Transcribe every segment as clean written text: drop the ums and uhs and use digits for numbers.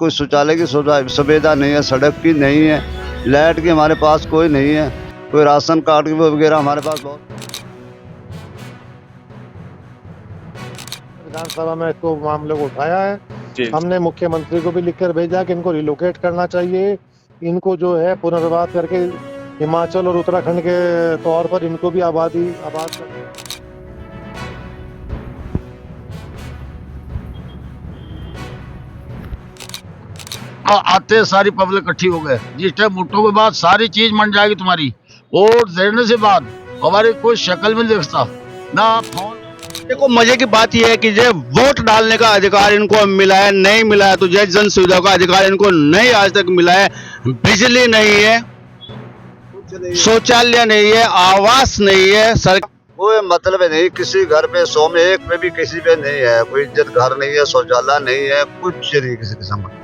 कोई शौचालय की सुविधा नहीं है, सड़क की नहीं है, लाइट की हमारे पास कोई नहीं है, कोई राशन कार्ड की वगैरह हमारे पास बहुत। विधानसभा में इसको मामले को उठाया है। जी। हमने मुख्यमंत्री को भी लिखकर भेजा कि इनको रिलोकेट करना चाहिए, इनको जो है पुनर्वास करके हिमाचल और उत्तराखंड के तौर पर इनको भी आबाद कर। आते सारी पब्लिक इकट्ठी हो गए, जिस टाइम वोटों के बाद सारी चीज मन जाएगी तुम्हारी। वोट देने से बाद हमारी कोई शक्ल में नहीं दिखता ना फोन। देखो मजे की बात यह है कि जो वोट डालने का अधिकार इनको मिला है, नहीं मिला है तो जो जन सुविधा का अधिकार इनको नहीं आज तक मिला है। बिजली नहीं है, शौचालय नहीं है, आवास नहीं है, सरकार कोई मतलब नहीं, किसी घर पे 100 में एक में भी किसी पे नहीं है, कोई इज्जत घर नहीं है, शौचालय नहीं है, कुछ नहीं किसी किस्म का।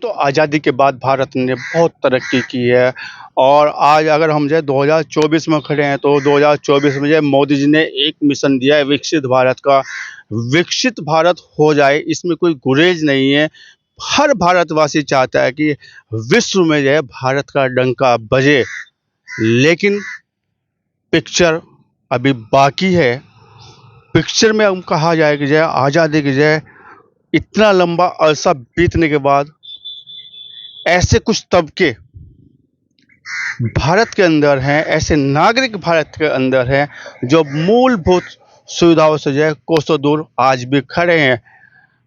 तो आज़ादी के बाद भारत ने बहुत तरक्की की है और आज अगर हम जो 2024 में खड़े हैं तो 2024 में जो मोदी जी ने एक मिशन दिया है विकसित भारत का। विकसित भारत हो जाए इसमें कोई गुरेज नहीं है। हर भारतवासी चाहता है कि विश्व में जो है भारत का डंका बजे, लेकिन पिक्चर अभी बाकी है। पिक्चर में हम कहा जाए कि जो आज़ादी की जो इतना लंबा अरसा बीतने के बाद ऐसे कुछ तबके भारत के अंदर हैं, ऐसे नागरिक भारत के अंदर हैं जो मूलभूत सुविधाओं से जो है कोसों दूर आज भी खड़े हैं।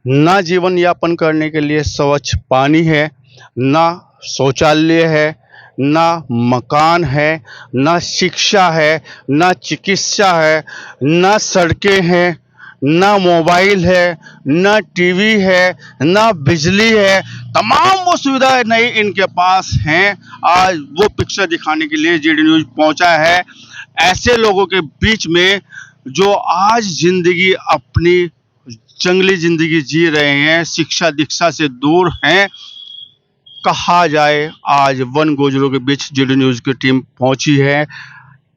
ना जीवन यापन करने के लिए स्वच्छ पानी है, ना शौचालय है, ना मकान है, ना शिक्षा है, ना चिकित्सा है, ना सड़कें हैं, ना मोबाइल है, ना टीवी है, ना बिजली है। तमाम वो सुविधाएं नहीं इनके पास हैं। आज वो पिक्चर दिखाने के लिए जीडी न्यूज़ पहुंचा है। ऐसे लोगों के बीच में जो आज जिंदगी अपनी जंगली जिंदगी जी रहे हैं, शिक्षा दीक्षा से दूर हैं, कहा जाए आज वन गुजरों के बीच जीडी न्यूज़ की टीम पहुंची है।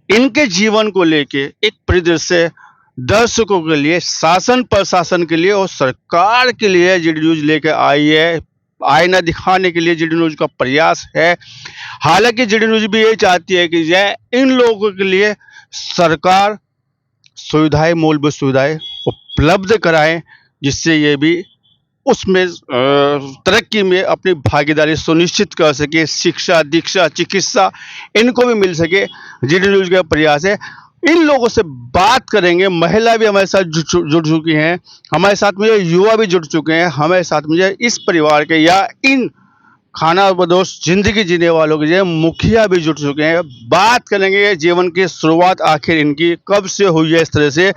इनके जीवन को लेके एक परिदृश्य दर्शकों के लिए, शासन प्रशासन के लिए और सरकार के लिए जीडी न्यूज़ लेकर आई है। आईना दिखाने के लिए जीडी न्यूज़ का प्रयास है। हालांकि जीडी न्यूज़ भी ये चाहती है कि यह इन लोगों के लिए सरकार सुविधाएं, मूलभूत सुविधाएं उपलब्ध कराएं, जिससे ये भी उसमें तरक्की में अपनी भागीदारी सुनिश्चित कर सके। शिक्षा दीक्षा चिकित्सा इनको भी मिल सके, जीडी न्यूज़ का प्रयास है। इन लोगों से बात करेंगे। महिला भी हमारे साथ जुड़ चुकी हैं, हमारे साथ में युवा भी जुड़ चुके हैं, हमारे साथ में इस परिवार के या इन खानाबदोश जिंदगी जीने वालों के जो मुखिया भी जुड़ चुके हैं। बात करेंगे जीवन की शुरुआत आखिर इनकी कब से हुई है, इस तरह से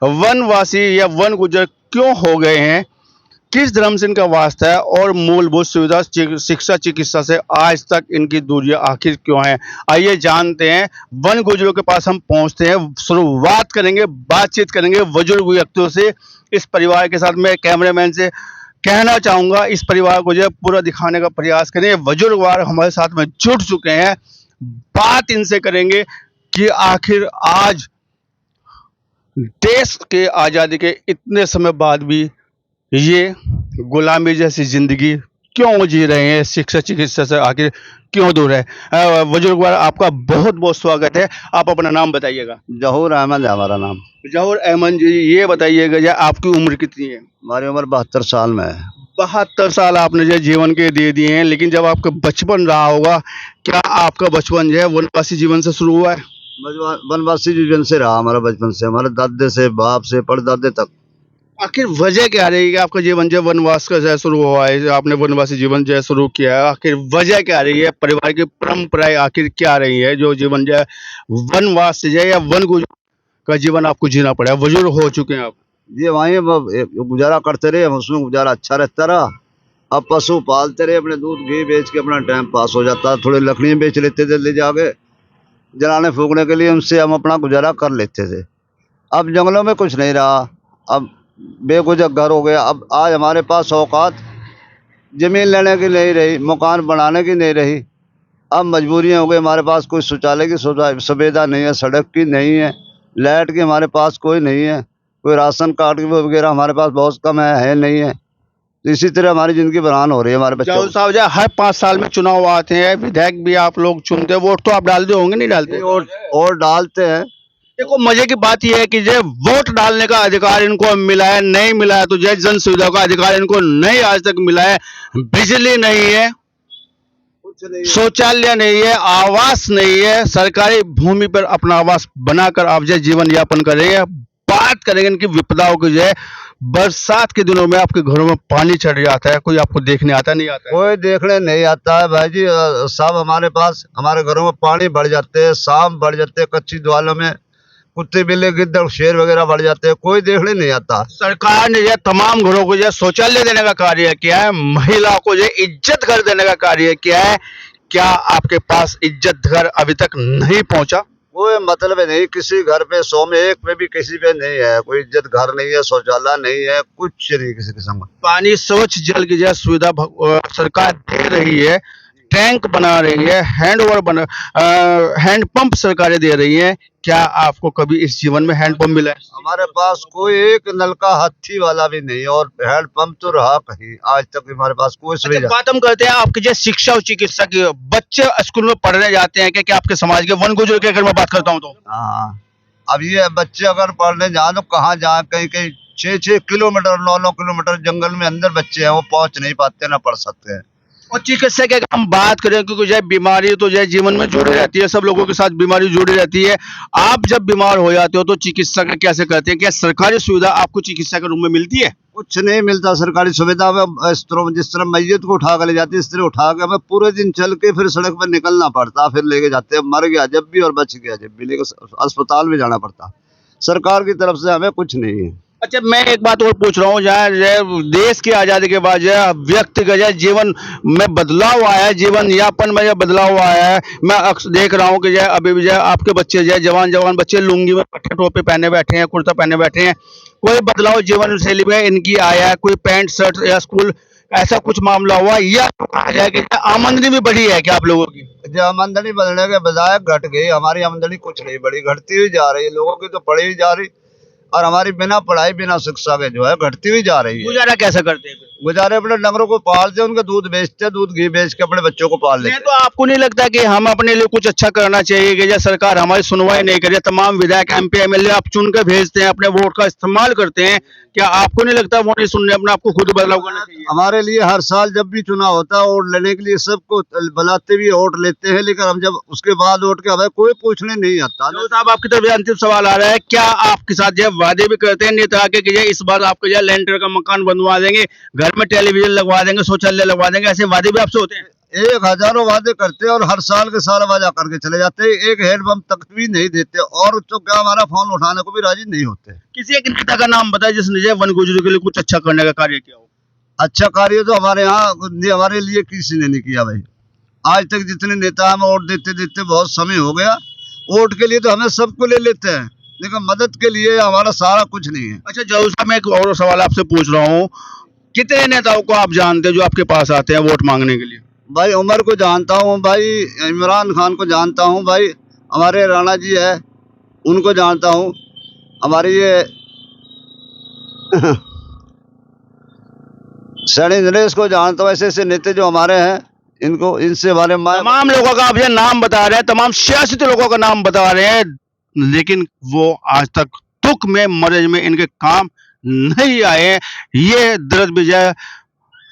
वनवासी या वन गुजर क्यों हो गए हैं, किस धर्म से इनका वास्ता है और मूलभूत सुविधा शिक्षा चिकित्सा से आज तक इनकी दूरियां आखिर क्यों हैं। आइए जानते हैं, वन गुजरों के पास हम पहुंचते हैं, शुरुआत करेंगे, बातचीत करेंगे बुजुर्ग व्यक्तियों से। इस परिवार के साथ मैं कैमरामैन से कहना चाहूँगा इस परिवार को जो पूरा दिखाने का प्रयास करें। बुजुर्गवार हमारे साथ में जुड़ चुके हैं, बात इनसे करेंगे कि आखिर आज देश के आज़ादी के इतने समय बाद भी ये गुलामी जैसी जिंदगी क्यों जी रहे हैं, शिक्षा चिकित्सा से आखिर क्यों दूर है। बुजुर्गवार आपका बहुत बहुत स्वागत है। आप अपना नाम बताइएगा। जहूर अहमद है हमारा नाम। जहूर अहमद जी, ये बताइएगा जो आपकी उम्र कितनी है? हमारी उम्र 72 साल में है। 72 साल आपने जो जीवन के दे दिए हैं, लेकिन जब आपका बचपन रहा होगा, क्या आपका बचपन जो है वनवासी जीवन से शुरू हुआ है? वनवासी जीवन से रहा हमारा बचपन से, हमारे दादे से, बाप से, परदादे तक। आखिर वजह क्या रही है आपका जीवन जो वनवास का जो शुरू हुआ है, आपने वनवासी जीवन जो शुरू किया है, आखिर वजह क्या रही है? परिवार की परंपराएं आखिर क्या रही है जो जीवन जो वनवास से या वन का जीवन आपको जीना पड़ा? बुजुर्ग हो चुके हैं आप ये वहीं गुजारा करते रहे, हम उसमें गुजारा अच्छा रहता रहा। अब पशु पालते रहे, अपने दूध घी बेच के अपना टाइम पास हो जाता। थोड़ी लकड़ियाँ बेच लेते थे ले जाके जलाने फूकने के लिए, उनसे हम अपना गुजारा कर लेते थे। अब जंगलों में कुछ नहीं रहा, अब बेगुजर घर हो गया। अब आज हमारे पास औकात ज़मीन लेने की नहीं रही, मकान बनाने की नहीं रही। अब मजबूरियाँ हो गई, हमारे पास कोई शौचालय की सुविधा नहीं है, सड़क की नहीं है, लाइट की हमारे पास कोई नहीं है, कोई राशन कार्ड की वगैरह हमारे पास बहुत कम है नहीं है। तो इसी तरह हमारी जिंदगी बरहान हो रही है हमारे बच्चों जाओ साहब जी, हर 5 साल में चुनाव आते हैं, विधायक भी आप लोग चुनते हैं, वोट तो आप डालते होंगे, नहीं डालते? को। और डालते हैं। देखो मजे की बात यह है कि जो वोट डालने का अधिकार इनको मिला है, नहीं मिला है, तो जो जन सुविधा का अधिकार इनको नहीं आज तक मिला है। बिजली नहीं है, कुछ नहीं शौचालय नहीं है, आवास नहीं है, सरकारी भूमि पर अपना आवास बनाकर आप जो जीवन यापन कर रहे हैं। बात करेंगे इनकी विपदाओं की, जो है बरसात के दिनों में आपके घरों में पानी चढ़ जाता है, कोई आपको देखने आता नहीं आता है? कोई देखने नहीं आता है भाई जी। सब हमारे पास हमारे घरों में पानी बढ़ जाते हैं, सांप बढ़ जाते हैं, कच्ची दीवारों में कुत्ते बिल्ली गिद्दड़ शेर वगैरह बढ़ जाते हैं, कोई देखने नहीं आता। सरकार ने जो तमाम घरों को जो शौचालय देने का कार्य किया है, महिला को जो इज्जत घर देने का कार्य किया है, क्या आपके पास इज्जत घर अभी तक नहीं पहुंचा? कोई मतलब नहीं, किसी घर पे 100 में 1 पे भी किसी पे नहीं है, कोई इज्जत घर नहीं है, शौचालय नहीं है, कुछ नहीं किसी किस्म का। पानी स्वच्छ जल की जो सुविधा सरकार दे रही है, टैंक बना रही है, हैंड पंप सरकारें दे रही है। क्या आपको कभी इस जीवन में हैंड पंप मिला है? हमारे पास कोई एक नलका हाथी वाला भी नहीं है, और हैंड पंप तो रहा कहीं आज तक हमारे पास कोई अच्छा, सुविधा। बात हम करते हैं आपके जो शिक्षा और चिकित्सा की। बच्चे स्कूल में पढ़ने जाते हैं क्या आपके समाज के वन गुजर के अगर मैं बात करता हूँ तो? हाँ, अब ये बच्चे अगर पढ़ने जाए तो कहाँ जाए, कहीं कहीं 6-6 किलोमीटर 9-9 किलोमीटर जंगल में अंदर बच्चे हैं, वो पहुंच नहीं पाते, ना पढ़ सकते हैं। और चिकित्सा की अगर हम बात करें, क्योंकि जो बीमारी तो जो जीवन में जुड़ी रहती है, सब लोगों के साथ बीमारी जुड़ी रहती है। आप जब बीमार हो जाते हो तो चिकित्सा का कैसे करते हैं? क्या सरकारी सुविधा आपको चिकित्सा के रूप में मिलती है? कुछ नहीं मिलता सरकारी सुविधा में। जिस तरह मैयत को उठा कर ले जाती है, इस तरह उठा के हमें पूरे दिन चल के फिर सड़क पर निकलना पड़ता, फिर लेके जाते हैं। मर गया जब भी और बच गया जब भी, लेके अस्पताल में जाना पड़ता। सरकार की तरफ से हमें कुछ नहीं है। अच्छा, मैं एक बात और पूछ रहा हूँ, जहाँ देश की आज़ादी के बाद जो व्यक्ति का जीवन में बदलाव आया है, जीवन यापन में जो बदलाव आया है, मैं अक्सर देख रहा हूँ कि अभी भी आपके बच्चे जवान जवान बच्चे लुंगी में पट्टे टोपी पहने बैठे हैं, कुर्ता पहने बैठे हैं। कोई बदलाव जीवन शैली में इनकी आया है? कोई पैंट शर्ट या स्कूल ऐसा कुछ मामला हुआ, या कहा जाए कि आमदनी भी बढ़ी है क्या आप लोगों की? जो आमदनी बढ़ने के बजाय घट गई, हमारी आमदनी कुछ नहीं बढ़ी, घटती हुई जा रही है। लोगों की तो पढ़ी हुई जा रही, और हमारी बिना पढ़ाई बिना शिक्षा के जो है घटती हुई जा रही है। गुजारा कैसे करते हैं? गुजारे अपने डंगरों को पालते, उनका दूध बेचते, दूध घी बेच के अपने बच्चों को पाल लेते। तो आपको नहीं लगता कि हम अपने लिए कुछ अच्छा करना चाहिए कि सरकार हमारी सुनवाई नहीं करे, तमाम विधायक एमपी एमएलए आप चुन के भेजते हैं, अपने वोट का इस्तेमाल करते हैं, क्या आपको नहीं लगता वो नहीं सुनने, अपने आपको खुद बदलाव करना चाहिए? हमारे लिए हर साल जब भी चुनाव होता है वोट लेने के लिए सबको बुलाते भी वोट लेते हैं, लेकिन हम जब उसके बाद वोट के हमें कोई पूछने नहीं आता। तो साहब आपकी तरफ से अंतिम सवाल आ रहा है, क्या आपके साथ जो वादे भी करते हैं नेता के कि इस बार आपको जो लेंटर का मकान बनवा देंगे, घर में टेलीविजन लगवा देंगे, शौचालय लगवा देंगे, ऐसे वादे भी आपसे होते हैं? 1000 वादे करते हैं और हर साल के साल वादा करके चले जाते हैं, एक हैंडपंप तक भी नहीं देते, और तो क्या हमारा फोन उठाने को भी राजी नहीं होते। किसी एक नेता का नाम बताए जिसने जो वन गुजरों के लिए कुछ अच्छा करने का कार्य किया हो। अच्छा कार्य तो हमारे यहाँ हमारे लिए किसी ने नहीं किया भाई। आज तक जितने नेता हमें वोट देते देते बहुत समय हो गया। वोट के लिए तो हमें सबको ले लेते हैं, लेकिन मदद के लिए हमारा सारा कुछ नहीं है। अच्छा जरूर साहब, मैं एक और सवाल आपसे पूछ रहा हूँ, कितने नेताओं को आप जानते हैं जो आपके पास आते हैं वोट मांगने के लिए? भाई उमर को जानता हूँ भाई, इमरान खान को जानता हूँ भाई, हमारे राणा जी है उनको जानता हूँ, हमारे ये सैनी नरेश को जानता हूँ। ऐसे ऐसे नेता जो हमारे हैं, इनको इनसे हमारे तमाम लोगों का आप ये नाम बता रहे हैं, तमाम सियासी लोगों का नाम बता रहे हैं, लेकिन वो आज तक तुक में मर्ज में इनके काम नहीं आए। ये दर्द भी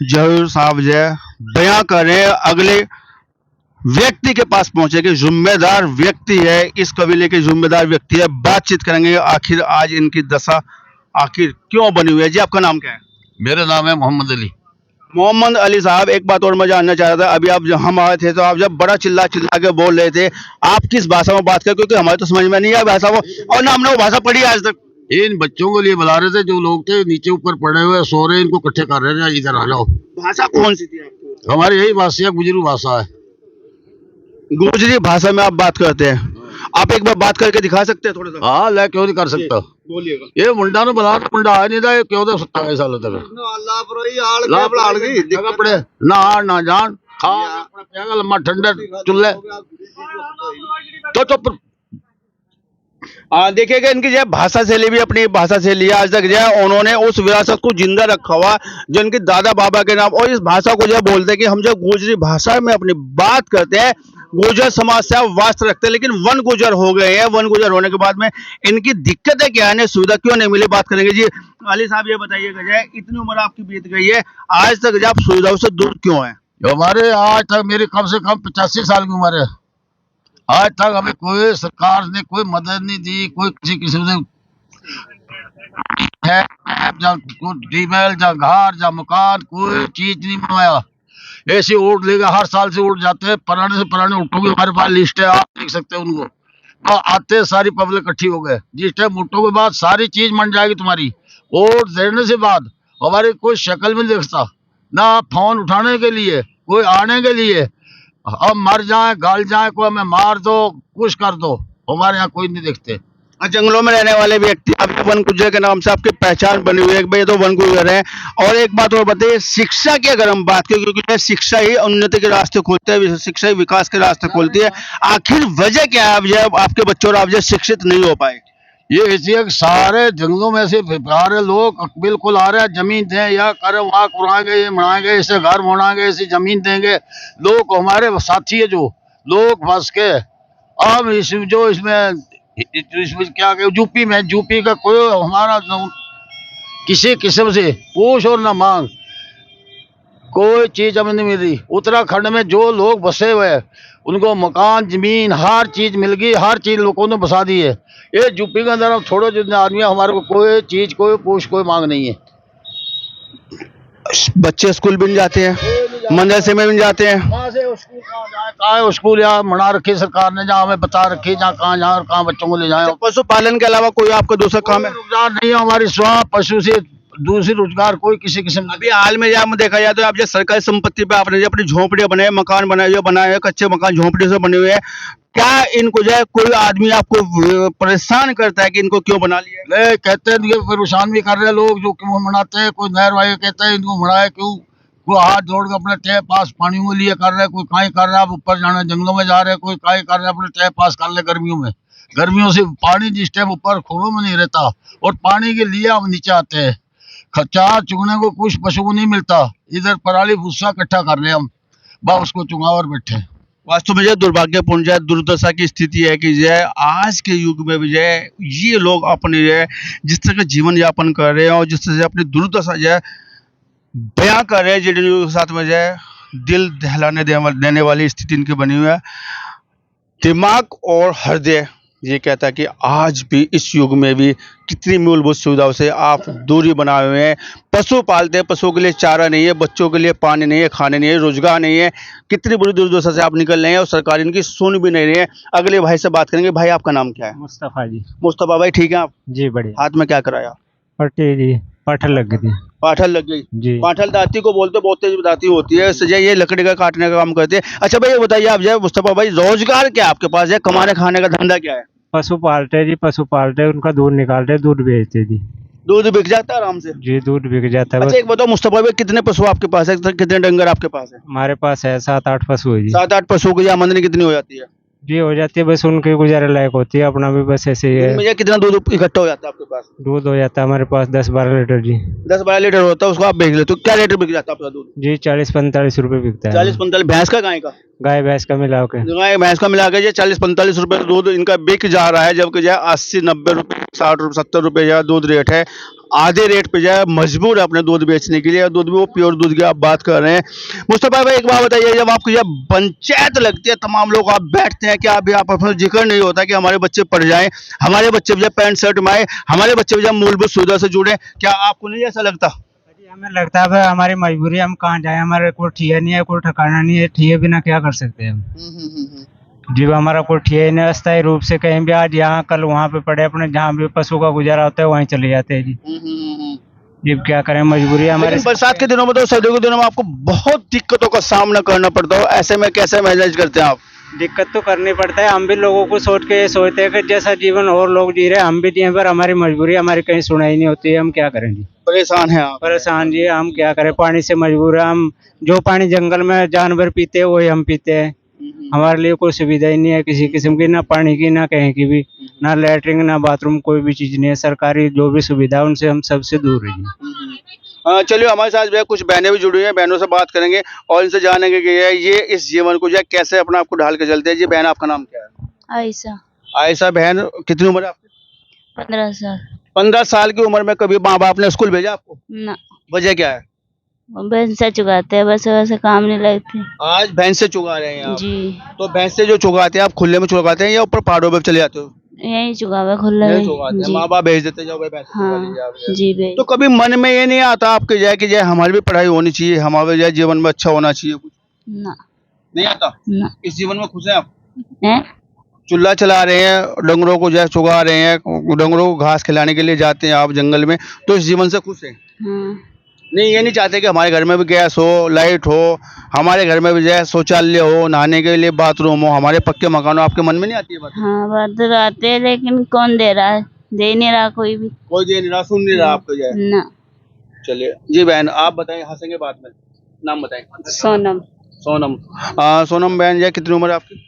जरूर साहब बयां करें, अगले व्यक्ति के पास पहुंचे कि जिम्मेदार व्यक्ति है, इस कबीले के जिम्मेदार व्यक्ति है, बातचीत करेंगे आखिर आज इनकी दशा आखिर क्यों बनी हुई है। जी आपका नाम क्या है? मेरा नाम है मोहम्मद अली। मोहम्मद अली साहब, एक बात और मैं जानना चाह रहा था, अभी आप जब हम आए थे तो आप जब बड़ा चिल्ला चिल्ला के बोल रहे थे, आप किस भाषा में बात कर, क्योंकि हमारे तो समझ में नहीं आया भाषा वो, और ना हमने वो भाषा पढ़ी आज तक। इन बच्चों को लिए बुला रहे थे, जो लोग थे नीचे ऊपर पड़े हुए सो रहे, इनको इकट्ठे कर रहे थे, इधर आ जाओ। भाषा कौन सी थी आपकी? हमारी यही भाषा गुजरू भाषा है। गुजरी भाषा में आप बात करते हैं, आप एक बार बात करके दिखा सकते हैं थोड़ा सा? हाँ, ले क्यों नहीं कर सकता। बोलिएगा। ये मुंडा ने बुला, मुंडा आया नहीं था, ये क्यों 27 सालों तक पड़े ना जान खा लम्मा ठंडे चूल्हे तो चुप। देखिएगा इनकी जो है भाषा शैली भी अपनी भाषा शैली है। आज तक जो है उन्होंने उस विरासत को जिंदा रखा हुआ जो इनके दादा बाबा के नाम, और इस भाषा को जो है बोलते हैं कि हम जब गोजरी भाषा में अपनी बात करते हैं, गुर्जर समाज से आप वास्ता रखते हैं, लेकिन वन गुर्जर हो गए हैं। वन गुर्जर होने के बाद में इनकी दिक्कतें क्या है, सुविधा क्यों नहीं मिली, बात करेंगे। जी अली साहब ये बताइएगा, जो है इतनी उम्र आपकी बीत गई है, आज तक जो आप सुविधाओं से दूर क्यों है? हमारे आज तक मेरी कम से कम 85 साल की उम्र है, आज तक हमें कोई सरकार ने कोई मदद नहीं दी, कोई किसी किस्म से है डीमेल जा घर जा मकान कोई चीज नहीं बनवाया। ऐसे वोट लेगा, हर साल से वोट जाते हैं, पुराने से पुराने वोटों की हमारे पास लिस्ट है, आप देख सकते हैं उनको। और आते सारी पब्लिक इकट्ठी हो गए, जिस टाइम वोटों के बाद सारी चीज बन जाएगी तुम्हारी, वोट देने से बाद हमारी कोई शक्ल में नहीं देखता, ना फोन उठाने के लिए कोई आने के लिए, हम मर जाए गल जाए कोई हमें मार दो कुछ कर दो, हमारे यहाँ कोई नहीं देखते। जंगलों में रहने वाले व्यक्ति, आपके वन गुर्जर के नाम से आपकी पहचान बनी हुई है, भाई तो वन गुर्जर है। और एक बात और बताइए, शिक्षा की अगर हम बात करें, क्योंकि शिक्षा ही उन्नति के रास्ते खोलते हैं, शिक्षा ही विकास के रास्ते खोलती है, आखिर वजह क्या है अब आपके बच्चों और आप जो शिक्षित नहीं हो पाए? ये ऐसी है कि सारे जंगलों में से सारे लोग बिल्कुल आ रहे हैं, जमीन दें या करें, वहाँ कुराएंगे, ये मनाएंगे, ऐसे घर बनाएंगे, ऐसी जमीन देंगे। लोग हमारे साथी है जो लोग फंस के अब इसमें क्या यूपी में, यूपी का कोई हमारा किसी किस्म से पूछ और ना मांग कोई चीज हमें नहीं मिल रही। उत्तराखंड में जो लोग बसे हुए हैं उनको मकान जमीन हर चीज मिल गई, हर चीज लोगों ने बसा दी है। ये यूपी के अंदर छोड़ो जितने आदमी, हमारे को कोई चीज कोई पूछ कोई मांग नहीं है। बच्चे स्कूल भी नहीं जाते हैं, मदरसे में भी नहीं जाते हैं, कहाँ से स्कूल कहाँ जाए, कहाँ स्कूल यहाँ बना रखी सरकार ने, जहाँ हमें बता रखी जहाँ कहाँ जाए और कहाँ बच्चों को ले जाए। पशुपालन के अलावा कोई आपका दूसरा काम है? रोजगार नहीं है हमारी, स्वास्थ्य पशु से दूसरी रोजगार कोई किसी किस्म। अभी हाल में जब देखा जाए तो आप जो सरकारी संपत्ति पे आपने जो अपनी झोंपड़ियां बनाए, मकान बनाए, जो बनाए कच्चे मकान झोंपड़ियों से बने हुए हैं, क्या इनको जो है कोई आदमी आपको परेशान करता है कि इनको क्यों बना लिया? नहीं कहते हैं, ये परेशान भी कर रहे हैं लोग जो क्यों मनाते हैं। कोई नहर वाले कहते हैं इनको मनाए क्यों, कोई हाथ जोड़ के अपने टैप पास पानी के लिए कर रहे हैं, कोई काई कर रहा है, ऊपर जाना जंगलों में जा रहे हैं, कोई काई कर रहा है अपने टैप पास कर ले गर्मियों में। गर्मियों से पानी जिस टाइम ऊपर खोलों में नहीं रहता और पानी के लिए हम नीचे आते हैं, चार चुगने को कुछ पशु को नहीं मिलता, इधर पराली भूसा इकट्ठा कर रहे हैं हम, बस उसको चुगावर बैठे। वास्तव में जो दुर्भाग्यपूर्ण जो है दुर्दशा की स्थिति है कि जो है आज के युग में भी जो है ये लोग अपने जो है जिस तरह का जीवन यापन कर रहे हैं और जिस तरह से अपनी दुर्दशा जो है बयां कर रहे हैं, जिन साथ में जो है दिल दहलाने देने वाली स्थिति इनकी बनी हुई है। दिमाग और हृदय ये कहता है कि आज भी इस युग में भी कितनी मूलभूत सुविधाओं से आप दूरी बनाए हुए हैं। पशु पालते हैं, पशुओं के लिए चारा नहीं है, बच्चों के लिए पानी नहीं है, खाने नहीं है, रोजगार नहीं है, कितनी बुरी दुर्दशा से आप निकल रहे हैं और सरकार इनकी सुन भी नहीं रही है। अगले भाई से बात करेंगे। भाई आपका नाम क्या है? मुस्तफा जी। मुस्तफा भाई ठीक है आप? जी बढ़िया। हाथ में क्या कराया? पट्टी जी, पाठल लग गई थी। पाठल लग गई जी। पाठल दाती को बोलते, बहुत तेज दाती होती है, सजा ये लकड़ी का काटने का काम करते हैं। अच्छा भाई ये बताइए आप जो है मुस्तफा भाई, रोजगार क्या आपके पास है, कमाने खाने का धंधा क्या है? पशु पालते जी, पशु पालते, उनका दूध निकालते, दूध बेचते जी। दूध बिक जाता है आराम से? जी दूध बिक जाता है। अच्छा एक बताओ मुस्तफा भाई, कितने पशु आपके पास है, कितने डंगर आपके पास है? हमारे पास है 7-8 पशु है जी। 7-8 पशुओं की आमदनी कितनी हो जाती है? जी हो जाती है, बस उनके गुजारे लायक होती है, अपना भी बस ऐसे ही है। मुझे कितना दूध इकट्ठा हो जाता है आपके पास? दूध हो जाता है हमारे पास 10-12 लीटर जी। 10-12 लीटर होता है, उसको आप बेच लेते हो, क्या रेट बिक जाता है आपका दूध? जी 40-45 रुपए बिकता है। 40-45? भैंस का गाय का? गाय भैंस का मिला के। गाय भैंस का मिला के 40-45 रुपए दूध इनका बिक जा रहा है, जबकि जो है 80-90 रुपए 60 रुपए 70 रुपए जो है दूध रेट है। आधे रेट पे जो है मजबूर है अपने दूध बेचने के लिए, और दूध भी वो प्योर दूध की आप बात कर रहे हैं। मुस्तफा भाई एक बात बताइए, जब आपकी जब पंचायत लगती है, तमाम लोग आप बैठते हैं, क्या अभी आप अपना जिक्र नहीं होता कि हमारे बच्चे पढ़ जाएं, हमारे बच्चे भी जब पैंट शर्ट में आए, हमारे बच्चे भी जब मूलभूत सुविधा से जुड़े, क्या आपको नहीं ऐसा लगता? हमें लगता है भाई हमारी मजबूरी, हम कहाँ जाए, हमारे कोई ठिया नहीं है, कोई ठिकाना नहीं है, ठिए बिना क्या कर सकते हैं हम। जी हमारा कोई ठिया नहीं, अस्थायी रूप से कहीं भी आज यहाँ कल वहाँ पे पड़े, अपने जहाँ भी पशु का गुजारा होता है वहीं चले जाते हैं जी। जी क्या करें, मजबूरी है हमारी। बरसात के दिनों में तो सर्दियों के दिनों में आपको बहुत दिक्कतों का सामना करना पड़ता हो, ऐसे में कैसे मैनेज करते हैं आप? दिक्कत तो करनी पड़ता है, हम भी लोगों को सोच के ये सोचते हैं कि जैसा जीवन और लोग जी रहे हैं हम भी जिए, पर हमारी मजबूरी हमारी कहीं सुनाई नहीं होती है, हम क्या करें जी। परेशान हैं आप? परेशान जी, हम क्या करें, पानी से मजबूर है हम। जो पानी जंगल में जानवर पीते हैं वही हम पीते हैं। हमारे लिए कोई सुविधा ही नहीं है किसी किस्म की, ना पानी की ना कहीं की भी, ना लैट्रिन ना बाथरूम, कोई भी चीज नहीं है। सरकारी जो भी सुविधा है उनसे हम सबसे दूर हैं जी। चलिए हमारे साथ जो है कुछ बहनें भी जुड़ी हुई हैं, बहनों से बात करेंगे और इनसे जानेंगे कि ये इस जीवन को जो है कैसे अपने आप को ढाल के चलते हैं। जी बहन, आपका नाम क्या है? आयशा। आयशा बहन, कितनी उम्र है आपकी? 15 साल। 15 साल की उम्र में कभी माँ बाप ने स्कूल भेजा आपको? ना, वजह क्या है? भैंसा चुगाते हैं, बस वैसे काम नहीं लगते। आज भैंस से चुगा रहे हैं आप? जी, तो भैंस से जो चुगाते हैं आप खुले में चुगाते हैं या ऊपर पहाड़ों पे चले जाते हो? यही चुगावा खुला नहीं है चुगाते हैं, जी। माँ बाप भेज देते, जाओ भाई भैंस चुगा हाँ लीजिए आप। जी भाई। तो कभी मन में ये नहीं आता आपके जाए कि जाए हमारी भी पढ़ाई होनी चाहिए, हमारे जाए जीवन में अच्छा होना चाहिए कुछ? ना नहीं आता? ना। इस जीवन में खुश हैं आप? हैं? चूल्हा चला रहे हैं, डंगरों को जो है चुगा रहे हैं, डंगरों को घास खिलाने के लिए जाते हैं आप जंगल में, तो इस जीवन से खुश हैं? हाँ। नहीं, ये नहीं चाहते कि हमारे घर में भी गैस हो, लाइट हो, हमारे घर में भी जो है शौचालय हो, नहाने के लिए बाथरूम हो, हमारे पक्के मकान हो? आपके मन में नहीं आती है बात? हाँ, बात तो आते हैं लेकिन कौन दे रहा है? दे नहीं रहा कोई भी। कोई दे नहीं रहा, सुन नहीं रहा आपको जो है। ना। चलिए जी बहन, आप बताएं, हंसेंगे बाद में, नाम बताएं। सोनम। सोनम। सोनम बहन, जो है कितनी उम्र है आपकी?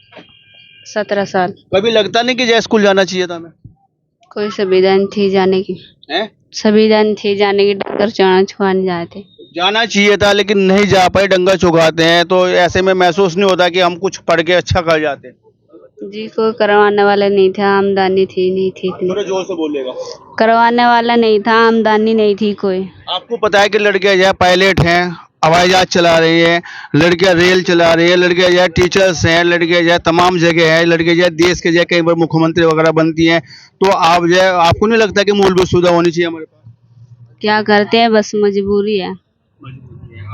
17 साल। कभी लगता नहीं कि जो है स्कूल जाना चाहिए था हमें? कोई सुविधा नहीं थी जाने की। हैं? सुविधा नहीं थी जाने की, डंगर चढ़ा छुआने जाते। जाना चाहिए था लेकिन नहीं जा पाए, डंगर चुगाते हैं, तो ऐसे में महसूस नहीं होता कि हम कुछ पढ़ के अच्छा कर जाते? जी, कोई करवाने वाला नहीं था, आमदनी थी नहीं थी इतनी। थोड़ा जोर से बोलिएगा। करवाने वाला नहीं था, आमदनी नहीं थी कोई। आपको पता है कि लड़कियां जो है पायलट हैं, हवाई जहाज चला रही हैं, लड़कियां रेल चला रही हैं, लड़कियां जो है टीचर्स हैं, लड़कियां जो है तमाम जगह है, लड़कियां जो है देश के जो है कई बार मुख्यमंत्री वगैरह बनती हैं, तो आप जो है आपको नहीं लगता कि मूलभूत सुविधा होनी चाहिए हमारे पास? क्या करते हैं, बस मजबूरी है।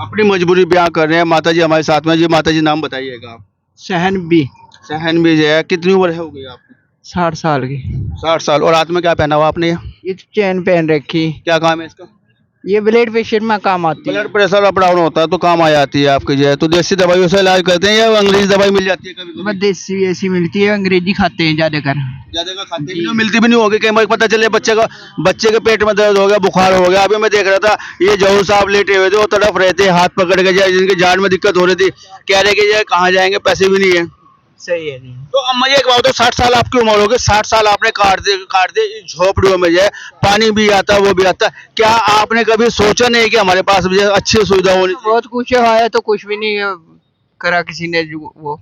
अपनी मजबूरी बयां कर रहे हैं। माता जी हमारे साथ में जी, माता जी नाम बताइएगा आप। सहन भी सहन भी जो है, कितनी उम्र है हो गई आपकी? 60 साल की। 60 साल। और हाथ में क्या पहना हुआ आपने? ये चैन पहन रखी, क्या काम है इसका? ये ब्लड प्रेशर में काम आती है। ब्लड प्रेशर अप डाउन होता है तो काम आ जाती है आपकी जो है। तो देसी दवाइयों से इलाज करते हैं या अंग्रेजी दवाई मिल जाती है कभी कभी? बस देसी ऐसी मिलती है, अंग्रेजी खाते हैं ज्यादातर। ज्यादा का खाते भी नहीं, मिलती भी नहीं होगी। कई बार पता चले बच्चे के पेट में दर्द हो गया, बुखार हो गया। अभी मैं देख रहा था ये जहूर साहब लेटे हुए थे, वो तड़फ रहे थे, हाथ पकड़ के जाए, जिनके जान में दिक्कत हो रही थी, कह रहे कि ये कहाँ जाएंगे, पैसे भी नहीं है। सही है नहीं। तो अम्मा जी एक बात तो 60 साल आपकी उम्र हो गई, 60 साल आपने काट दे इस झोपड़ियों में जो है, पानी भी आता वो भी आता। क्या आपने कभी सोचा नहीं कि हमारे पास भी अच्छी सुविधा होनी चाहिए? बहुत कुछ है तो कुछ भी नहीं करा किसी ने वो।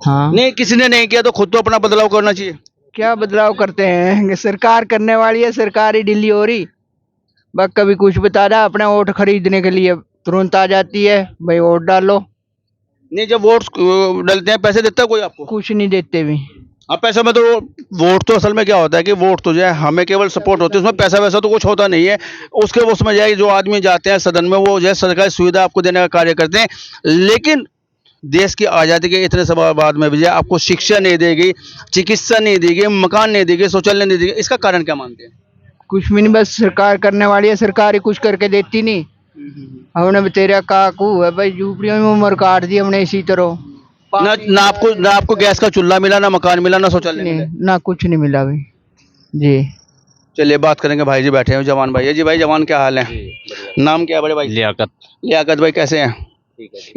हाँ, नहीं, किसी ने नहीं किया तो खुद तो अपना बदलाव करना चाहिए। क्या बदलाव करते हैं, सरकार करने वाली है, सरकार ही ढीली हो रही। बस कभी कुछ बता रहा, अपने वोट खरीदने के लिए तुरंत आ जाती है, भाई वोट डालो। नहीं, जब वोट डलते हैं पैसे देता है कोई आपको? कुछ नहीं देते भी। अब पैसा में तो वोट तो असल में क्या होता है कि वोट तो जो है हमें केवल सपोर्ट होती है, उसमें पैसा वैसा तो कुछ होता नहीं है। उसके उसमें जो है जो आदमी जाते हैं सदन में, वो जो है सरकारी सुविधा आपको देने का कार्य करते हैं, लेकिन देश की आज़ादी के इतने समय बाद में भी जो है आपको शिक्षा नहीं देगी, चिकित्सा नहीं देगी, मकान नहीं देगी, शौचालय नहीं देगी। इसका कारण क्या मानते हैं? कुछ भी नहीं, बस सरकार करने वाली है, सरकार ही कुछ करके देती नहीं। हमने तेरा काकू है भाई, झूपड़ियों में उम्र काट दी हमने इसी तरह। ना आपको गैस का चूल्हा मिला, ना मकान मिला, ना शौचालय मिला। ना कुछ नहीं मिला भाई जी। चलिए बात करेंगे, भाई जी बैठे हैं, जवान भाई है जी। भाई जवान, क्या हाल है? नाम क्या है बड़े भाई? लियाकत। लियाकत भाई, कैसे हैं?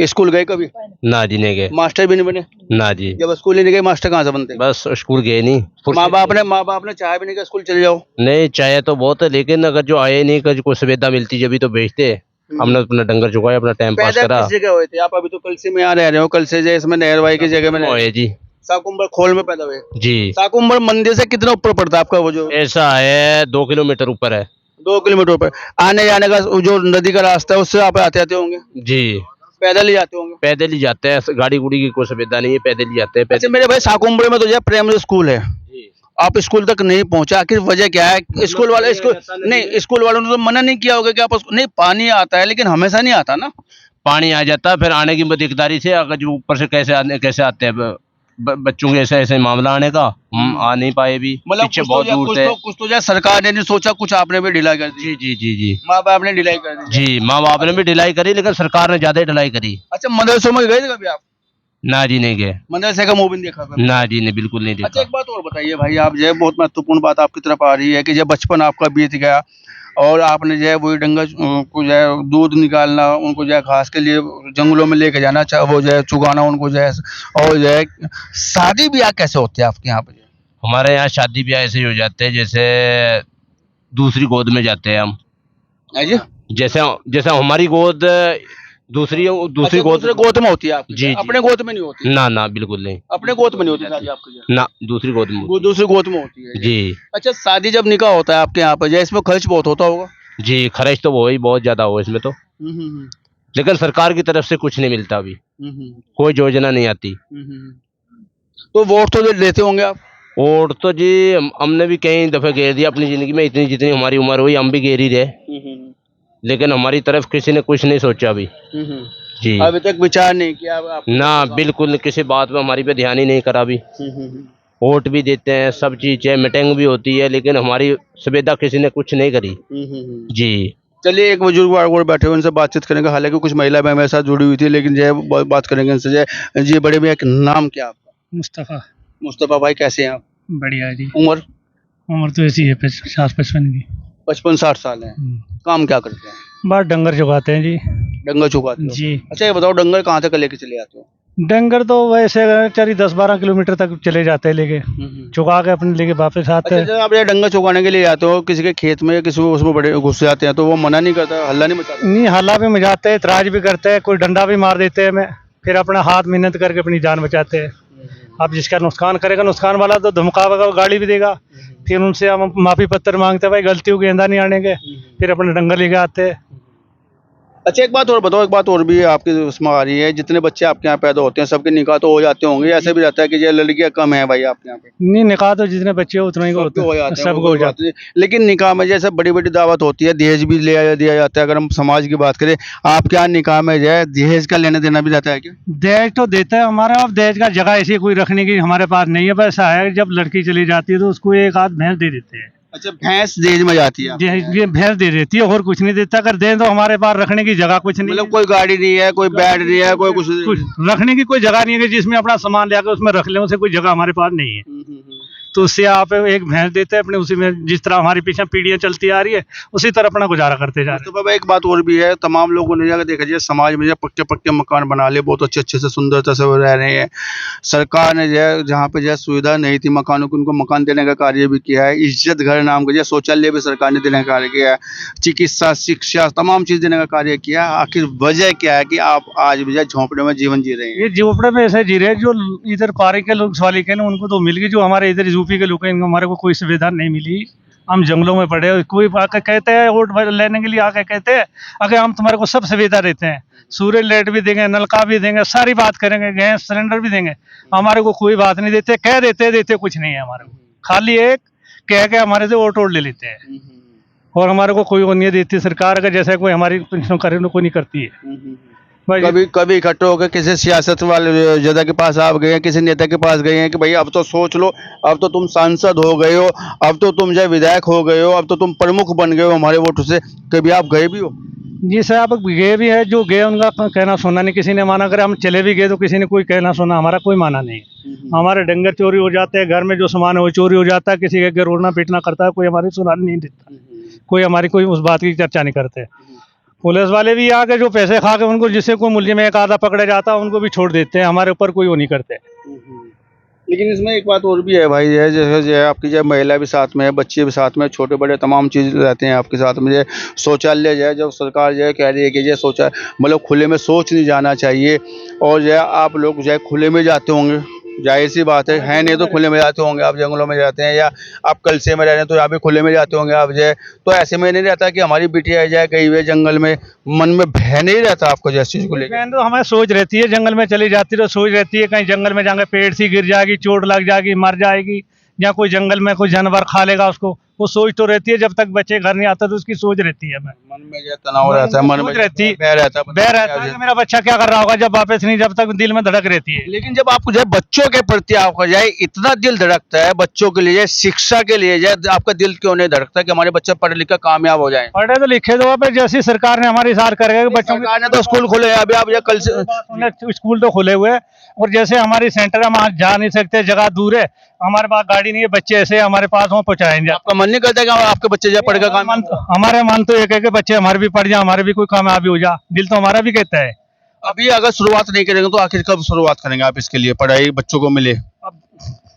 स्कूल गए कभी? ना जी नहीं गए। मास्टर भी नहीं बने? ना जी, जब स्कूल ही नहीं गए, मास्टर कहाँ से बनते? बस स्कूल गए नहीं। माँ बाप ने चाहे भी नहीं कि स्कूल चले जाओ? नहीं, चाहे तो बहुत है, लेकिन अगर जो आए नहीं, कुछ कोई सुविधा मिलती जब तो भेजते। हमने अपना डंगर चुकाया, अपना टाइम पास पैदा करा। किस जगह हुए थे आप? अभी तो कल से में यहाँ रह रहे हो, कल से जो इसमें नहरवाई की जगह में ओए जी। साकुम्बर खोल में पैदा हुए? जी, साकुम्बर मंदिर से कितना ऊपर पड़ता है आपका वो जो? ऐसा है 2 किलोमीटर ऊपर है। 2 किलोमीटर ऊपर। आने जाने का जो नदी का रास्ता है उससे आप आते होंगे? जी, पैदल ही जाते होंगे? पैदल ही जाते हैं, गाड़ी गुड़ी की कोई सुविधा नहीं है, पैदल ही जाते हैं। अच्छा मेरे भाई, साकुम्बर में तो जो है प्राइमरी स्कूल है, आप स्कूल तक नहीं पहुंचा, आखिर वजह क्या है? स्कूल वाले स्कूल वालों ने तो मना नहीं किया होगा कि आप नहीं, पानी आता है लेकिन हमेशा नहीं आता ना। पानी आ जाता है, फिर आने की दिकदारी से, अगर जो ऊपर से कैसे आते हैं बच्चों के ऐसे मामला आने का, हम आ नहीं पाए भी। मतलब पीछे बहुत दूर थे। कुछ तो जो सरकार ने नहीं सोचा, कुछ आपने भी ढिलाई कर दी। जी जी जी जी माँ बाप ने ढिलाई कर दी? जी, माँ बाप ने भी ढिलाई करी, लेकिन सरकार ने ज्यादा ही ढिलाई करी। अच्छा, मदरसों में गए थे कभी आप? ना जी नहीं गए। मदरसे का मुंह भी नहीं देखा कभी? ना जी नहीं, बिल्कुल नहीं अच्छा देखा। एक बात और बताइए भाई, आप जो है बहुत महत्वपूर्ण बात आपकी तरफ आ रही है कि जब बचपन आपका बीत गया और आपने जो है वही डंगर को जो है दूध निकालना, उनको जो है घास के लिए जंगलों में लेके जाना, वो जो है चुगाना उनको जो है, और जो है शादी ब्याह कैसे होते हैं आपके यहाँ पे? हमारे यहाँ शादी ब्याह ऐसे ही हो जाते हैं जैसे दूसरी गोद में जाते हैं हम। जी, जैसे जैसे हमारी गोद दूसरी अच्छा, गोद दूसरे गोद में होती है आपकी? जी, जी। अपने गोद में नहीं होती? ना ना बिल्कुल नहीं, अपने गोद में नहीं होती शादी आपकी जो? ना दूसरी गोद में। वो दूसरी गोद में होती है जी अच्छा, शादी जब निकाह होता है आपके यहाँ पे, जैसे इसमें खर्च बहुत होता होगा? जी, खर्च तो वो ही बहुत ज्यादा हो इसमें तो, लेकिन सरकार की तरफ से कुछ नहीं मिलता अभी, कोई योजना नहीं आती। तो वोट तो देते होंगे आप? और तो जी हमने भी कई दफे घेर दिया अपनी जिंदगी में, इतनी जितनी हमारी उम्र हुई हम भी घेर ही रहे, लेकिन हमारी तरफ किसी ने कुछ नहीं सोचा अभी। जी अभी तक विचार नहीं किया ना, बिल्कुल किसी बात में हमारी पे ध्यान ही नहीं करा अभी। वोट भी देते हैं, सब चीज है, मीटिंग भी होती है, लेकिन हमारी सुविधा किसी ने कुछ नहीं करी। जी चलिए, एक बुजुर्ग और बैठे हुए, उनसे बातचीत करेंगे। हालांकि कुछ महिला भी हमारे साथ जुड़ी हुई थी, लेकिन जो है बात करेंगे इनसे। जो जी, बड़े भैया नाम क्या आपका? मुस्तफ़ा। मुस्तफा भाई, कैसे हैं आप? बढ़िया जी। उम्र? उम्र तो ऐसी है 50-55 की। 55-60 साल है। काम क्या करते हैं? बस डंगर चुगाते हैं जी। डंगर चुकाते हो? जी। अच्छा, ये बताओ, डंगर कहाँ तक लेके चले आते हो? डंगर तो वैसे चली 10-12 किलोमीटर तक चले जाते हैं लेके, चुगा के अपने लेके वापस आते अच्छा, हैं। जब आप ये डंगर चुकाने के लिए जाते हो किसी के खेत में या किसी को उसमें बड़े घुस जाते हैं, तो वो मना नहीं करता, हल्ला नहीं मचाता? नहीं, हल्ला भी मचाते हैं, इतराज भी करते हैं, कोई डंडा भी मार देते हैं हमें, फिर अपना हाथ मेहनत करके अपनी जान बचाते हैं। अब जिसका नुकसान करेगा, नुकसान वाला तो धमकावेगा, गाड़ी भी देगा, फिर उनसे हम माफी पत्र मांगते हैं, भाई गलती हो गई, आइंदा नहीं आने के, फिर अपने डंगर लेके आते हैं। अच्छा, एक बात और बताओ, एक बात और भी आपकी उसमें आ रही है, जितने बच्चे आपके यहाँ पैदा होते हैं सबके निकाह तो हो जाते होंगे, ऐसे भी रहता है कि ये लड़कियां कम है भाई आपके यहाँ पे? नहीं, निकाह तो जितने बच्चे हो उतने ही होते हैं, सबको हो जाते हैं। लेकिन निकाह में जैसे बड़ी बड़ी दावत होती है, दहेज भी दिया जाता है। अगर हम समाज की बात करें, आपके यहाँ निकाह में जो है दहेज का लेना देना भी रहता है क्या? दहेज तो देता है हमारा, अब दहेज का जगह ऐसी कोई रखने की हमारे पास नहीं है। पैसा है, जब लड़की चली जाती है तो उसको एक आध भैंस दे देते हैं। अच्छा, भैंस दहेज में जाती है? ये भैंस दे देती है और कुछ नहीं देता। अगर दें तो हमारे पास रखने की जगह कुछ नहीं, मतलब कोई गाड़ी नहीं है, कोई बेड नहीं है, कोई कुछ रखने की कोई जगह नहीं है कि जिसमें अपना सामान ले आकर उसमें रख लें, उसे कोई जगह हमारे पास नहीं है। तो उससे आप एक भैंस देते हैं अपने, उसी में जिस तरह हमारी पीछे पीढ़ियां चलती आ रही है उसी तरह अपना गुजारा करते जा रहे हैं। तो बाबा, एक बात और भी है, तमाम लोगों ने अगर देखा जाए समाज में जो पक्के पक्के मकान बना लिए, बहुत अच्छे अच्छे से सुंदरता से रह रहे हैं। सरकार ने जो है जहाँ पे जो है सुविधा नहीं थी मकानों की, उनको मकान देने का कार्य भी किया है। इज्जत घर नाम का जो शौचालय भी सरकार ने देने का कार्य किया है। चिकित्सा, शिक्षा, तमाम चीज देने का कार्य किया है। आखिर वजह क्या है कि आप आज भी झोंपड़े में जीवन जी रहे हैं? ये झोपड़े में ऐसे जी रहे हैं जो इधर पारी के लोग, सवाली के, उनको तो मिल गई, जो हमारे इधर यूपी के लोग हैं इनको हमारे को कोई सुविधा नहीं मिली। हम जंगलों में पड़े, कोई आके कहते हैं वोट लेने के लिए आके कहते हैं अगर हम तुम्हारे को सब सुविधा देते हैं, सूरज लाइट भी देंगे, नलका भी देंगे, सारी बात करेंगे, गैस सिलेंडर भी देंगे, हमारे को कोई बात नहीं देते। कह देते कुछ नहीं है हमारे को, खाली एक कह के हमारे से वोट ले लेते हैं और हमारे को कोई वो नहीं देती सरकार। अगर जैसे कोई हमारी पेंशन करे तो कोई नहीं करती है। कभी इकट्ठे होकर किसी सियासत वाले जगह के पास आप गए हैं, किसी नेता के पास गए हैं कि भाई अब तो सोच लो, अब तो तुम सांसद हो गए हो, अब तो तुम जो विधायक हो गए हो, अब तो तुम प्रमुख बन गए हो हमारे वोट से, कभी आप गए भी हो? जी साहब, गए भी है, जो गए उनका कहना सुना नहीं, किसी ने माना। अगर हम चले भी गए तो किसी ने कोई कहना सुना, हमारा कोई माना नहीं। हमारे डंगर चोरी हो जाते हैं, घर में जो सामान है वो चोरी हो जाता है, किसी के रोना पीटना करता है, कोई हमारी सुना नहीं देता, कोई हमारी कोई उस बात की चर्चा नहीं करते। पुलिस वाले भी आके जो पैसे खा के उनको, जिससे कोई मूल्य में एक आधा पकड़ा जाता है, उनको भी छोड़ देते हैं, हमारे ऊपर कोई वो नहीं करते। लेकिन इसमें एक बात और भी है भाई, जैसे जो है आपकी जो महिला भी साथ में है, बच्चे भी साथ में, छोटे बड़े तमाम चीज़ रहते हैं आपके साथ में। शौचालय जो है, जब सरकार जो है कह रही है कि जो मतलब खुले में शौच नहीं जाना चाहिए, और जो है आप लोग जो है खुले में जाते होंगे, जाहिर सी बात है नहीं तो खुले में जाते होंगे। आप जंगलों में जाते हैं या आप कलसे में रह रहे हैं तो यहाँ पे खुले में जाते होंगे आप जो है, तो ऐसे में नहीं रहता कि हमारी बिटिया जाए गई हुए जंगल में, मन में भय नहीं रहता आपको जैसे चीज़ को लेकर? तो हमें सोच रहती है, जंगल में चली जाती तो सोच रहती है कहीं जंगल में जाके पेड़ से गिर जाएगी, चोट लग जाएगी, मर जाएगी, या कोई जंगल में कोई जानवर खा लेगा उसको, वो सोच तो रहती है। जब तक बच्चे घर नहीं आते तो उसकी सोच रहती है, मन में जो तनाव रहता है, मन में रहती है, बह रहता है मेरा बच्चा क्या कर रहा होगा जब वापस नहीं, जब तक दिल में धड़क रहती है। लेकिन जब आपको जो है बच्चों के प्रति आपका जो है इतना दिल धड़कता है, बच्चों के लिए, शिक्षा के लिए, जो आपका दिल क्यों नहीं धड़कता कि हमारे बच्चे पढ़े लिखे कामयाब हो जाए? पढ़े तो लिखे तो पे जैसी सरकार ने हमारी साथ करेगा, बच्चों सरकार ने तो स्कूल खोले अभी, आप कल से स्कूल तो खुले हुए, और जैसे हमारी सेंटर हम आज जा नहीं सकते, जगह दूर है, हमारे पास गाड़ी नहीं है, बच्चे ऐसे हमारे पास वहाँ पहुँचाएंगे। आपका मन नहीं करता कि आपके बच्चे जो पढ़ कर काम हमारे मन तो एक है कि बच्चे हमारे भी पढ़ जाए, हमारे भी कोई कामयाबी हो जा, दिल तो हमारा भी कहता है। अभी अगर शुरुआत नहीं करेंगे तो आखिर कब शुरुआत करेंगे आप इसके लिए, पढ़ाई बच्चों को मिले?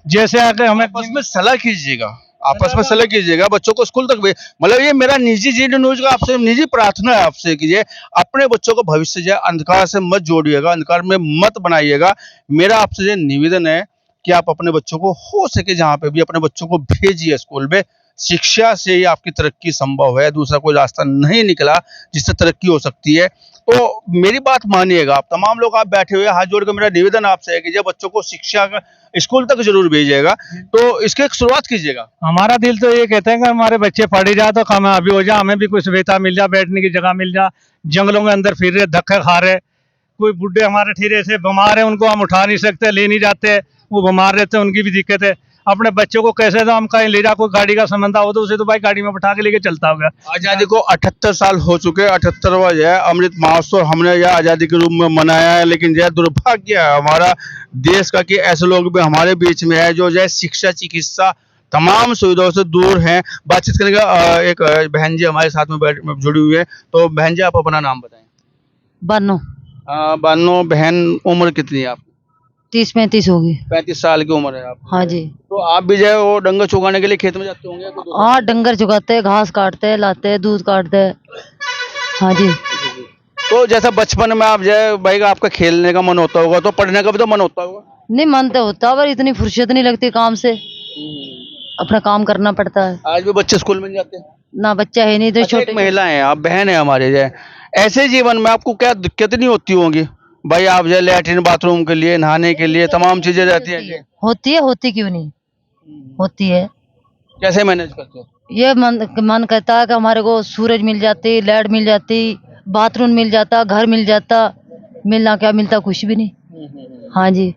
जैसे अगर हमें आपस में सलाह कीजिएगा, आपस में सलाह कीजिएगा, बच्चों को स्कूल तक मतलब ये मेरा निजी जी न्यूज का आपसे निजी प्रार्थना है आपसे कीजिए, अपने बच्चों को भविष्य जो है अंधकार से मत जोड़िएगा, अंधकार में मत बनाइएगा। मेरा आपसे ये निवेदन है कि आप अपने बच्चों को हो सके जहाँ पे भी अपने बच्चों को भेजिए स्कूल में। शिक्षा से ही आपकी तरक्की संभव है, दूसरा कोई रास्ता नहीं निकला जिससे तरक्की हो सकती है। तो मेरी बात मानिएगा, आप तमाम लोग आप बैठे हुए हाथ जोड़ कर मेरा निवेदन आपसे है कि जब बच्चों को शिक्षा का स्कूल तक जरूर भेजिएगा तो इसकी एक शुरुआत कीजिएगा। हमारा दिल तो ये कहते हैं कि हमारे बच्चे पढ़ जाए तो कामयाबी हो जाए, हमें भी कोई सुविधा मिल जाए, बैठने की जगह मिल जाए। जंगलों में अंदर फिर रहे, धक्के खा रहे, कोई बुढ़े हमारे ठहरे से बीमार है, उनको हम उठा नहीं सकते, ले नहीं जाते, वो बीमार रहते हैं, उनकी भी दिक्कत है। अपने बच्चों को कैसे तो हम कहीं ले जा, कोई गाड़ी का संबंध हो तो उसे तो भाई गाड़ी में बैठा के लेके चलता होगा। आजादी को 78 साल हो चुके, 78वां जो है अमृत महोत्सव हमने यह आजादी के रूप में मनाया है, लेकिन यह दुर्भाग्य है हमारा देश का कि ऐसे लोग भी हमारे बीच में है जो जो है शिक्षा, चिकित्सा तमाम सुविधाओं से दूर हैं। बातचीत करने का एक बहन जी हमारे साथ में जुड़ी हुई है। तो बहन जी आप अपना नाम बताएं। बानो बानो बहन, उम्र कितनी है आप? 30-35 होगी। 35 साल की उम्र है आप। हाँ जी। तो आप भी जो है वो डंगर चुगाने के लिए खेत में जाते होंगे? हाँ, डंगर चुगाते हैं, घास काटते हैं, लाते हैं, दूध काटते हैं। हाँ जी। तो जैसा बचपन में आप जो है भाई आपका खेलने का मन होता होगा, तो पढ़ने का भी तो मन होता होगा? नहीं, मन तो होता पर इतनी फुर्सत नहीं लगती काम से, अपना काम करना पड़ता है। आज भी बच्चे स्कूल में नहीं जाते? ना बच्चा है नहीं तो अच्छा, एक छोटे। महिला है आप, बहन है हमारे जो है, ऐसे जीवन में आपको क्या दिक्कत नहीं होती होंगी भाई? आप जो है लैट्रिन बाथरूम के लिए, नहाने के लिए तमाम चीजें रहती हैं। होती है, होती क्यों नहीं होती है। कैसे मैनेज करते हो? ये मन कहता है कि हमारे को सूरज मिल जाती, लाइट मिल जाती, बाथरूम मिल जाता, घर मिल जाता। मिलना क्या मिलता, कुछ भी नहीं। हाँ जी।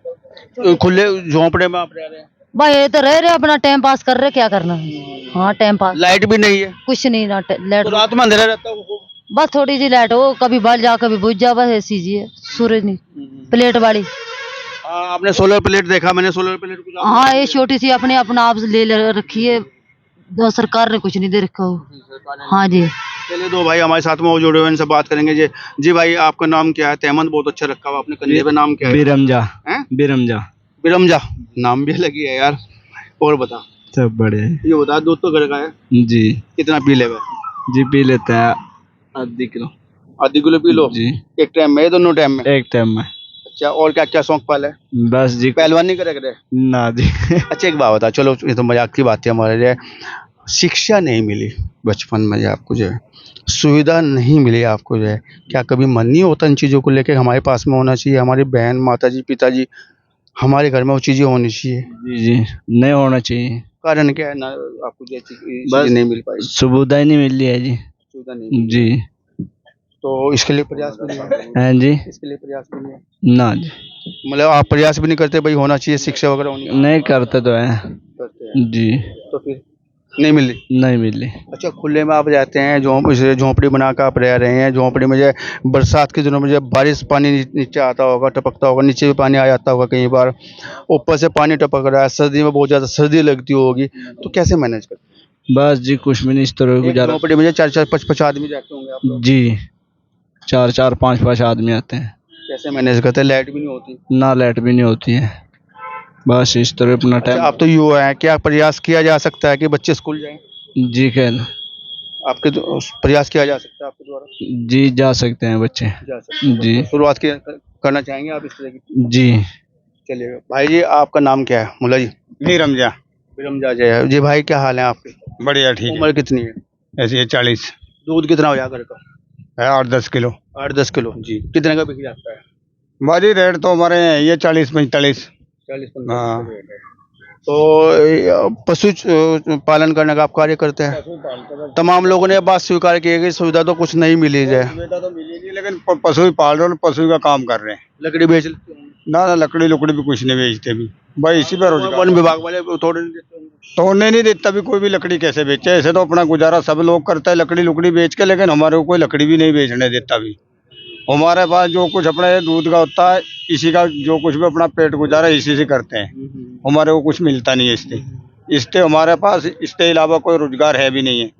तो खुले झोंपड़े में आप रह रहे हैं? भाई ये तो रह रहे अपना टाइम पास कर रहे, क्या करना है। हाँ, टाइम पास। लाइट भी नहीं है? कुछ नहीं, ना लाइट। तो रात में अंधेरा रहता है? बस थोड़ी सी लाइट हो, कभी बढ़ जा कभी बुझ जा, बस ऐसी जी है। सूरज नहीं, प्लेट वाली। आपने सोलर प्लेट देखा? मैंने सोलर प्लेट कुछ हाँ, ये छोटी सी अपने अपना आप ले रखी है, सरकार ने कुछ नहीं दे रखा हो। हाँ जी। चलिए, दो भाई हमारे साथ में वो जुड़े हुए, इनसे बात करेंगे। जी जी भाई, आपका नाम क्या है? तहमद बहुत अच्छा रखा हुआ आपने कंधे पे, नाम क्या है? बिरमजा। हैं? बिरमजा। बिरमजा, नाम भी अलग ही है यार। और बता, सब बढ़िया है ये बता, दूध तो घर का है जी? कितना पी लेगा? जी पी लेते हैं आधी किलो। आधी किलो पी लो जी। एक टाइम में? दोनों टाइम में? एक टाइम में। अच्छा, और क्या क्या शौक पाला है? बस जी। पहलवानी करे? ना जी। अच्छा, एक बात बता, चलो ये तो मजाक की बात है हमारे लिए। शिक्षा नहीं मिली बचपन में, जो आपको जो है सुविधा नहीं मिली आपको जो है, क्या कभी मन नहीं होता इन चीज़ों को लेके हमारे पास में होना चाहिए, हमारी बहन, माताजी, पिताजी, हमारे घर में वो चीज़ें होनी चाहिए? जी जी, नहीं होना चाहिए। कारण क्या है ना आपको ये चीज़ें नहीं मिल पाई? सुविधा ही नहीं मिल रही है जी। सुविधा नहीं जी। तो इसके लिए प्रयास भी नहीं है? हैं जी? इसके लिए प्रयास भी नहीं है? ना जी। मतलब आप प्रयास भी नहीं करते भाई होना चाहिए, शिक्षा वगैरह होनी नहीं करते तो है करते हैं? जी। तो फिर नहीं मिल रही? नहीं मिल रही। अच्छा, खुले में आप रहते हैं, झोंपड़ी बना कर आप रह रहे हैं, झोंपड़ी में जो बरसात के दिनों में जब बारिश पानी नीचे आता होगा, टपकता होगा, नीचे भी पानी आ जाता होगा, कई बार ऊपर से पानी टपक रहा है, सर्दी में बहुत ज़्यादा सर्दी लगती होगी, तो कैसे मैनेज करते? बस जी, कुछ भी नहीं, इस तरह गुजारा। झोंपड़ी में 4-4, 5-5 आदमी रहते होंगे आप लोग? जी, 4-4, 5-5 आदमी आते हैं। कैसे मैनेज करते हैं? लाइट भी नहीं होती? ना लाइट भी नहीं होती है, बस इस तरह अपना टाइम। आप तो युवा हैं, क्या प्रयास किया जा सकता है कि बच्चे स्कूल जाएं? जी खैर, आपके प्रयास किया जा सकता है आपके द्वारा? जी जा सकते हैं बच्चे। जा सकते हैं। जी। शुरुआत करना चाहेंगे आप इस तरह की? जी। चलिएगा भाई जी, आपका नाम क्या है? मुल्ला जी? बिरमजा। बिरमजा जय जी। भाई क्या हाल है आपके? बढ़िया, ठीक है। उम्र कितनी है? ऐसी है 40 दूध कितना हो जाएगा घर का? है, 8-10 किलो। 8-10 किलो जी। कितने का बिक जाता है? हमारी रेट तो हमारे ये 40-45। 40-45 हाँ। रेट है। तो पशु पालन करने का आप कार्य करते हैं? तमाम लोगों ने ये बात स्वीकार की है कि सुविधा तो कुछ नहीं मिली है। सुविधा तो मिली नहीं, लेकिन पशु ही पाल रहे हैं, पशु का काम कर रहे हैं। लकड़ी बेच लेते हैं? ना लकड़ी लुकड़ी भी कुछ नहीं बेचते भी भाई, इसी पर रोजगार। वन विभाग वाले थोड़े नहीं देते होंगे? तोड़ने नहीं देता भी, कोई भी लकड़ी कैसे बेचे? ऐसे तो अपना गुजारा सब लोग करता है लकड़ी लुकड़ी बेच के, लेकिन हमारे को कोई लकड़ी भी नहीं बेचने देता भी। हमारे पास जो कुछ अपने दूध का होता है, इसी का जो कुछ भी अपना पेट गुजारा इसी से करते हैं, हमारे को कुछ मिलता नहीं है इससे। इससे हमारे पास इसके अलावा कोई रोजगार है भी नहीं है।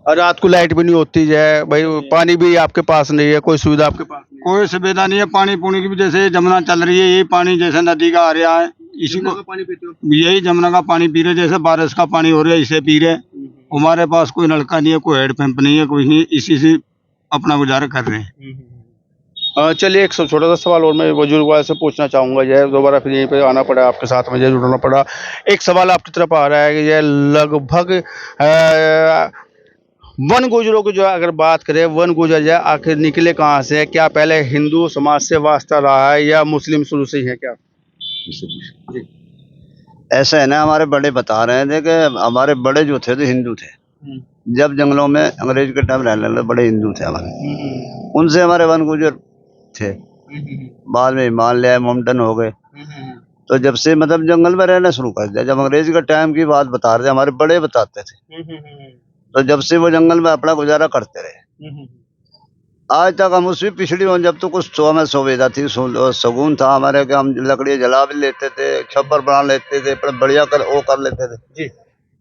और रात को लाइट भी नहीं होती जो है भाई, पानी भी आपके पास नहीं है, कोई सुविधा आपके पास नहीं कोई सुविधा नहीं है। पानी पुणी की भी जैसे जमुना चल रही है, यही पानी जैसे नदी का आ रहा है, इसी को पानी पीते हो? यही जमुना का पानी पी रहे, जैसे बारिश का पानी हो रहा है इसे पी रहे। हमारे पास कोई नलका नहीं है, कोई हैंडपंप नहीं है, कुछ नहीं, इसी से अपना गुजारा कर रहे हैं। चलिए एक छोटा सा सवाल और मैं बुजुर्ग वाले से पूछना चाहूँगा। जो है दोबारा फिर यहीं पे आना पड़ा, आपके साथ मुझे जुड़ना पड़ा। एक सवाल आपकी तरफ आ रहा है कि यह लगभग वन गुजरों की जो अगर बात करें, वन गुजर जो है आखिर निकले कहाँ से है? क्या पहले हिंदू समाज से वास्ता रहा है या मुस्लिम शुरू से ही है क्या? जी। ऐसा है ना, हमारे बड़े बता रहे थे कि हमारे बड़े जो थे तो हिंदू थे। जब जंगलों में अंग्रेज के टाइम रहने लगे, बड़े हिंदू थे हमारे, उनसे हमारे वन गुजर थे। बाद में हिमालय मोमटन हो गए, तो जब से मतलब जंगल में रहना शुरू कर दिया। जब अंग्रेज के टाइम की बात बता रहे थे, हमारे बड़े बताते थे, तो जब से वो जंगल में अपना गुजारा करते रहे। आज तक हम उसमें पिछड़ी हों, जब तो कुछ हमें सुविधा थी, सुकून था हमारे कि हम लकड़ी जला भी लेते थे, छप्पर बना लेते थे, बढ़िया कर लेते थे जी।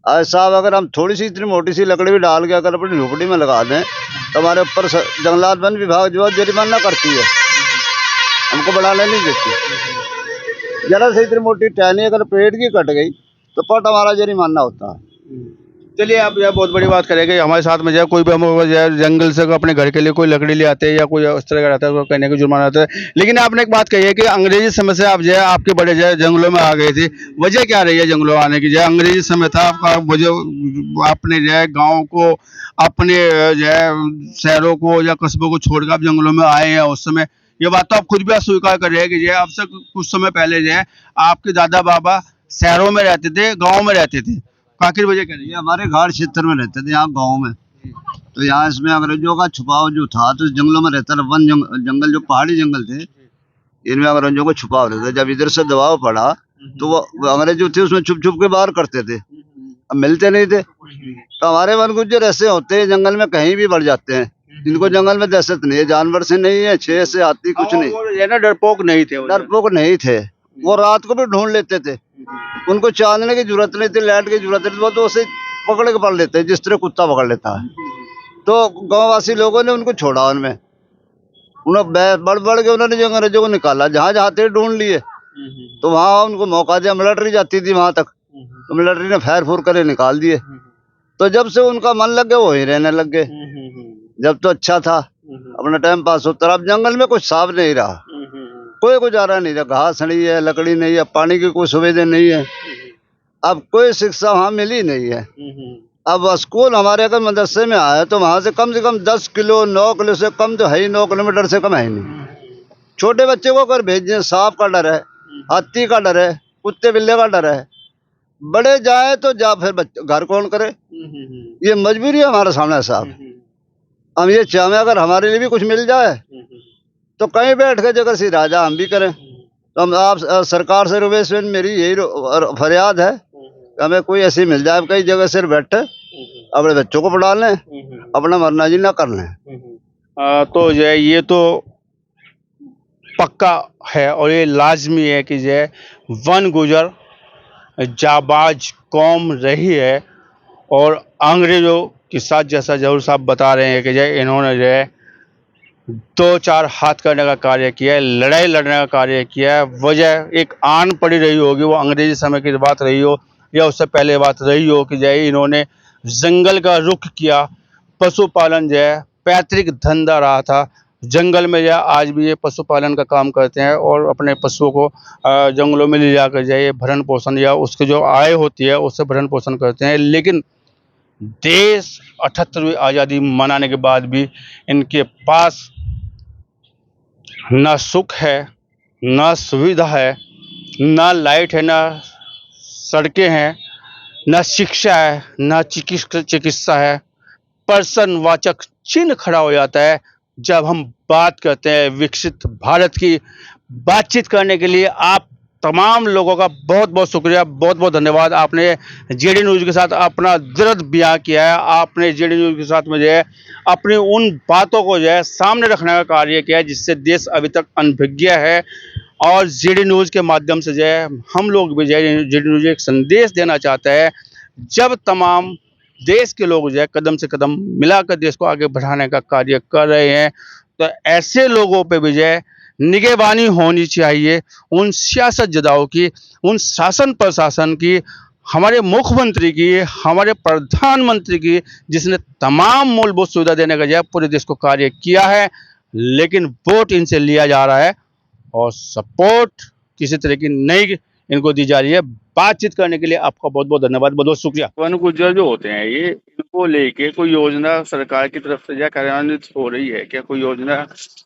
आज साहब अगर हम थोड़ी सी इतनी मोटी सी लकड़ी भी डाल के अगर अपनी झोपड़ी में लगा दें, तो हमारे ऊपर जंगलात वन विभाग जो है जुर्माना करती है, हमको बढ़ाने नहीं देती। जरा से इतनी मोटी टहनी अगर पेड़ की कट गई तो पट हमारा जुर्माना होता है। चलिए आप यह बहुत बड़ी बात करेंगे। हमारे साथ में जो है कोई भी हम जंगल से अपने घर के लिए कोई लकड़ी ले आते हैं या कोई उस तरह का रहता है तो कहने को जुर्माना आता है। लेकिन आपने एक बात कही है कि अंग्रेजी समय से आप जो है आपके बड़े जो है जंगलों में आ गए थे, वजह क्या रही है जंगलों आने की? जो है अंग्रेजी समय था आपका, वजह आपने जो है गाँव को, अपने जो है शहरों को या कस्बों को छोड़कर आप जंगलों में आए हैं उस समय। ये बात तो आप खुद भी अस्वीकार कर रहे हैं कि जो है अब से कुछ समय पहले जो है आपके दादा बाबा शहरों में रहते थे, गाँव में रहते थे। आखिर वजह क्या रही है? हमारे घाट क्षेत्र में रहते थे यहाँ गांव में, तो यहाँ इसमें अंग्रेजों का छुपाव जो था तो जंगलों में रहता था। वन जंगल जो पहाड़ी जंगल थे, इनमें अंग्रेजों को छुपाव रहता था। जब इधर से दबाव पड़ा तो वो अंग्रेज जो थे उसमें छुप छुप के बाहर करते थे, अब मिलते नहीं थे। तो हमारे वन गुज्जर ऐसे होते हैं, जंगल में कहीं भी बढ़ जाते हैं। इनको जंगल में दहशत नहीं है, जानवर से नहीं है, शेर से, हाथी, कुछ नहीं। डरपोक नहीं थे, डरपोक नहीं थे। वो रात को भी ढूंढ लेते थे, उनको चांदने की जरूरत नहीं थी, लाइट की जरूरत नहीं थी, वो तो उसे पकड़ के पड़ लेते हैं जिस तरह कुत्ता पकड़ लेता है। तो गांववासी लोगों ने उनको छोड़ा, उनमें उन्होंने बढ़ बढ़ के उन्होंने जो अंग्रेजों को निकाला, जहाँ जहाँ थे ढूंढ लिए, तो वहाँ उनको मौका दिया। मिलिट्री जाती थी वहां तक, तो मिलिट्री ने फैर फूर करे निकाल दिए। तो जब से उनका मन लग गया वहीं रहने लग गए। जब तो अच्छा था, अपना टाइम पास होता। अब जंगल में कुछ साफ नहीं रहा, कोई गुजारा नहीं रहा। घास नहीं है, लकड़ी नहीं है, पानी की कोई सुविधा नहीं है, अब कोई शिक्षा वहाँ मिली नहीं है। अब स्कूल हमारे अगर मदरसे में आया तो वहाँ से कम 10 किलो 9 किलो से कम तो है ही, 9 किलोमीटर से कम है ही नहीं। छोटे बच्चे को अगर भेजें, सांप का डर है, हाथी का डर है, कुत्ते बिल्ले का डर है। बड़े जाए तो जा, फिर घर कौन करे? ये मजबूरी है हमारे सामने साहब। हम ये चाहें अगर हमारे लिए भी कुछ मिल जाए तो कहीं बैठ के जगह सी राजा हम भी करें। तो हम आप सरकार से रिक्वेस्ट, मेरी यही फरियाद है, हमें कोई ऐसी मिल जाए कई जगह से बैठे, अपने बच्चों को पढ़ा लें, अपना मरना जी ना कर लें। तो जो है ये तो पक्का है और ये लाजमी है कि जो है वन गुजर जाबाज कौम रही है। और अंग्रेजों के साथ जैसा जरूर साहब बता रहे हैं कि जो है इन्होंने जो है 2-4 हाथ करने का कार्य किया है, लड़ाई लड़ने का कार्य किया है। वजह एक आन पड़ी रही होगी, वो अंग्रेजी समय की बात रही हो या उससे पहले बात रही हो कि जो है इन्होंने जंगल का रुख किया। पशुपालन जो है पैतृक धंधा रहा था। जंगल में जो है आज भी ये पशुपालन का काम करते हैं और अपने पशुओं को जंगलों में ले जाकर जो है ये भरण पोषण या उसकी जो आय होती है उससे भरण पोषण करते हैं। लेकिन देश 78वीं आज़ादी मनाने के बाद भी इनके पास ना सुख है, ना सुविधा है, ना लाइट है, ना सड़कें हैं, ना शिक्षा है, ना चिकित्सा है। प्रश्नवाचक चिन्ह खड़ा हो जाता है जब हम बात करते हैं विकसित भारत की। बातचीत करने के लिए आप तमाम लोगों का बहुत बहुत शुक्रिया, बहुत बहुत धन्यवाद। आपने जेडी न्यूज़ के साथ अपना दर्द बयां किया है, आपने जेडी न्यूज़ के साथ में जो है अपनी उन बातों को जो है सामने रखने का कार्य किया है जिससे देश अभी तक अनभिज्ञ है। और जेडी न्यूज़ के माध्यम से जो है हम लोग भी जो है जेडी न्यूज़ एक संदेश देना चाहता है, जब तमाम देश के लोग जो है कदम से कदम मिलाकर देश को आगे बढ़ाने का कार्य कर रहे हैं, तो ऐसे लोगों पे भी जो है निगहबानी होनी चाहिए, उन सियासतज़दाओं की, उन शासन प्रशासन की, हमारे मुख्यमंत्री की, हमारे प्रधानमंत्री की, जिसने तमाम मूलभूत सुविधा देने का जो है पूरे देश को कार्य किया है, लेकिन वोट इनसे लिया जा रहा है और सपोर्ट किसी तरह की नहीं इनको दी जा रही है। बातचीत करने के लिए आपका बहुत बहुत धन्यवाद, बहुत बहुत शुक्रिया। वन गुज्जर जो होते हैं ये, इनको लेके कोई योजना सरकार की तरफ से या कार्यान्वित हो रही है क्या? कोई योजना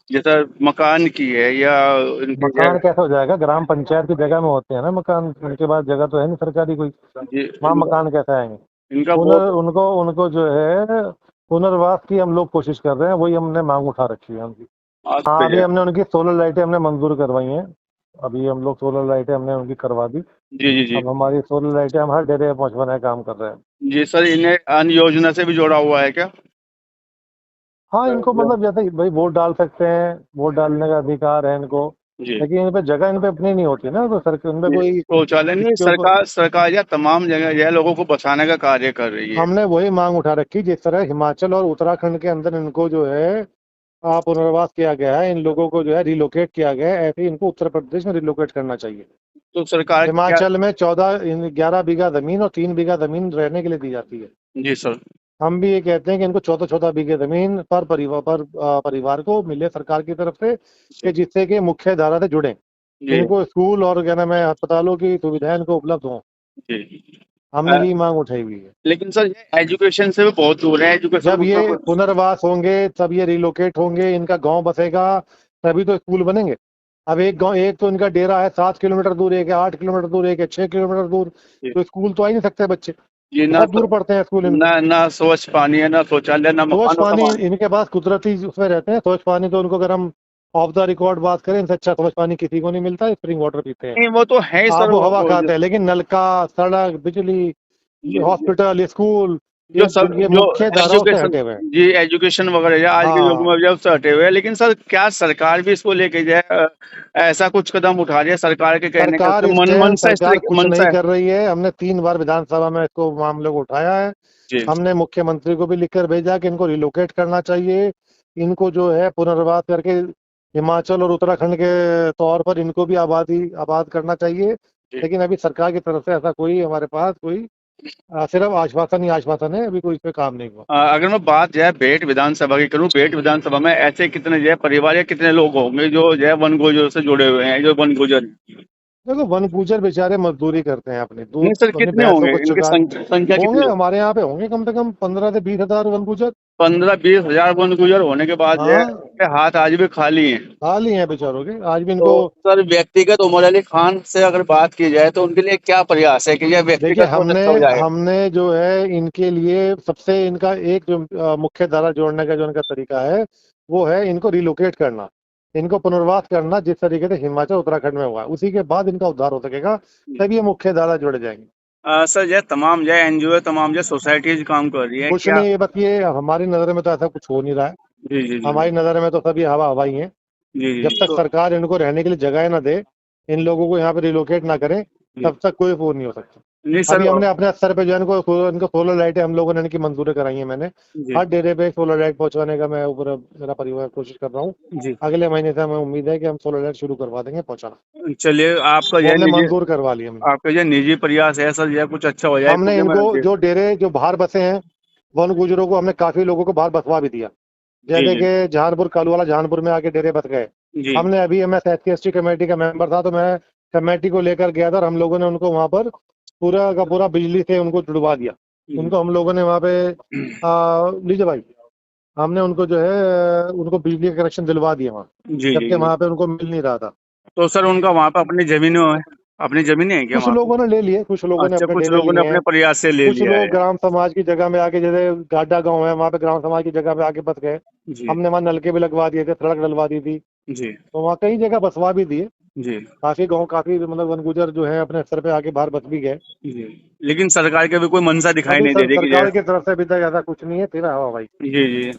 जैसा मकान की है या इनके मकान कैसे हो जाएगा? ग्राम पंचायत की जगह में होते हैं ना मकान, उनके पास जगह तो है नहीं सरकारी कोई, वहाँ मकान कैसे आएंगे? इनका उनको उनको जो है पुनर्वास की हम लोग कोशिश कर रहे हैं, वही हमने मांग उठा रखी है उनकी। हाँ, अभी हमने उनकी सोलर लाइटें हमने मंजूर करवाई हैं, अभी हम लोग सोलर लाइटें हमने उनकी करवा दी। जी। अब हमारी सोलर लाइटें हम हर डेरे पहुँचवाने का काम कर रहे हैं। जी सर, इन्हें अन्य योजना से भी जोड़ा हुआ है क्या? हाँ, इनको मतलब जैसे भाई वोट डाल सकते हैं, वोट डालने का अधिकार है इनको, लेकिन इन पे जगह इन पे अपनी नहीं होती ना, तो सरकार इन पे कोई शौचालय नहीं, सरकार या तमाम जगह जो है लोगों को बचाने का कार्य कर रही है। हमने वही मांग उठा रखी, जिस तरह हिमाचल और उत्तराखंड के अंदर इनको जो है पुनर्वास किया गया है, इन लोगों को जो है रिलोकेट किया गया है, ऐसे ही इनको उत्तर प्रदेश में रिलोकेट करना चाहिए। तो सरकार हिमाचल में 11 बीघा जमीन और 3 बीघा जमीन रहने के लिए दी जाती है। जी सर, हम भी ये कहते हैं कि इनको 14 बीघे जमीन पर परिवार को मिले सरकार की तरफ से, कि जिससे कि मुख्य धारा से जुड़े, इनको स्कूल और क्या नाम है अस्पतालों की सुविधाएं इनको उपलब्ध हों। हमने ये मांग उठाई हुई है। लेकिन सर ये एजुकेशन से भी बहुत दूर है। एजुकेशन जब ये पुनर्वास होंगे तब ये रिलोकेट होंगे, इनका गांव बसेगा, तभी तो स्कूल बनेंगे। अब एक तो इनका डेरा है 7 किलोमीटर दूर, एक है 8 किलोमीटर दूर, एक है 6 किलोमीटर दूर, तो स्कूल तो आ ही नहीं सकते बच्चे, बहुत दूर पड़ते हैं स्कूल। ना स्वच्छ पानी है, ना शौचालय, ना स्वच्छ पानी इनके पास कुदरती उसमें रहते हैं। स्वच्छ पानी तो उनको अगर हम ऑफ द रिकॉर्ड बात करें, इनसे अच्छा स्वच्छ पानी किसी को नहीं मिलता, स्प्रिंग वाटर पीते हैं। वो तो है सर, आबो हवा खाते हैं, लेकिन नलका, सड़क, बिजली, हॉस्पिटल, स्कूल, जो सब ये मुख्य धाराओं से हटे हुए हैं। जी एजुकेशन वगैरह आज के युग में जब से हटे हुए हैं। लेकिन सर क्या सरकार भी इसको लेके जाए, ऐसा कुछ कदम उठा रही है? सरकार के कहने का सरकार कुछ नहीं कर रही है। हमने 3 बार विधानसभा में इसको मामले को उठाया है। हमने मुख्यमंत्री को भी लिखकर भेजा कि इनको रिलोकेट करना चाहिए, इनको जो है पुनर्वास करके हिमाचल और उत्तराखंड के तौर पर इनको भी आबाद करना चाहिए। लेकिन अभी सरकार की तरफ से ऐसा कोई हमारे पास कोई सिर्फ आश्वासन ही आश्वासन है, अभी कोई इस पे काम नहीं हुआ। अगर मैं बात जो है बेट विधानसभा की करूं, बेट विधानसभा में ऐसे कितने जो है परिवार या कितने लोग होंगे जो है वन गुजर से जुड़े हुए हैं, जो वन गुजर? देखो वन गुजर बेचारे मजदूरी करते हैं अपनी, नहीं सर कितने होंगे इनकी संख्या होंगे? हमारे यहाँ पे होंगे कम से कम 15 से 20 हजार वन गुजर। 15-20 हजार वन गुजर होने के बाद हाथ आज भी खाली हैं बेचारों के आज भी। इनको सर व्यक्तिगत उमर अली खान से अगर बात की जाए तो उनके लिए क्या प्रयास है कि यह व्यक्तिगत हमने जो है इनके लिए सबसे इनका एक जो मुख्य धारा जोड़ने का जो इनका तरीका है वो है इनको रिलोकेट करना, इनको पुनर्वास करना, जिस तरीके से हिमाचल उत्तराखंड में हुआ, उसी के बाद इनका उद्धार हो सकेगा, तभी ये मुख्य धारा जुड़ जाएंगे। सर ये तमाम जो एनजीओ तमाम जो सोसाइटीज काम कर रही है कुछ नहीं, ये बस ये हमारी नजर में तो ऐसा कुछ हो नहीं रहा है। जी। हमारी नजर में तो सभी हवा ही है। जब तक सरकार इनको रहने के लिए जगह ना दे, इन लोगों को यहाँ पे रिलोकेट ना करें, तब तक कोई पूर्ण नहीं हो सकता। अभी हमने अपने स्तर पे जो है इनको सोलर लाइटें हम लोगों ने इनकी मंजूरी कराई है। मैंने हर डेरे पे सोलर लाइट पहुंचवाने का मैं ऊपर मेरा परिवार कोशिश कर रहा हूँ। अगले महीने से हमें उम्मीद है कि हम सोलर लाइट शुरू करवा देंगे पहुंचाना। चलिए आपका मंजूर करवा लिया हमने। आपका जो निजी प्रयास है सर, यह कुछ अच्छा हो जाए। हमने इनको जो डेरे जो बाहर बसे हैं वन गुजरों को, हमने काफी लोगों को बाहर बसवा भी दिया, जैसे कि जहानपुर कालूवाला जहानपुर में आके डेरे बस गए। हमने अभी मैं SC कमेटी का मेंबर था, तो मैं कमेटी को लेकर गया था और हम लोगों ने उनको वहाँ पर पूरा का पूरा बिजली से उनको जुड़वा दिया। उनको हम लोगों ने वहाँ पे लीजिए भाई, हमने उनको जो है उनको बिजली का कनेक्शन दिलवा दिया वहाँ, जबकि वहाँ पे उनको मिल नहीं रहा था। तो सर उनका वहाँ पे अपनी जमीनें हैं क्या? कुछ लोगों ने ले लिए, कुछ लोगों ने अपने प्रयास से ले लिया। कुछ लोग ग्राम समाज की जगह में आके, जैसे गाडा गांव है, वहाँ पे ग्राम समाज की जगह में आके बस गए। हमने वहाँ नलके भी लगवा दिए थे, सड़क डलवा दी थी, तो वहाँ कई जगह बसवा भी दिए। काफी गांव काफी मतलब वन गुजर जो है अपने स्तर पे आके बाहर बस भी गए। लेकिन सरकार के भी कोई मंशा दिखाई नहीं दे रही। सरकार की तरफ से अभी तक ऐसा कुछ नहीं है। तेरा हवा भाई। जी।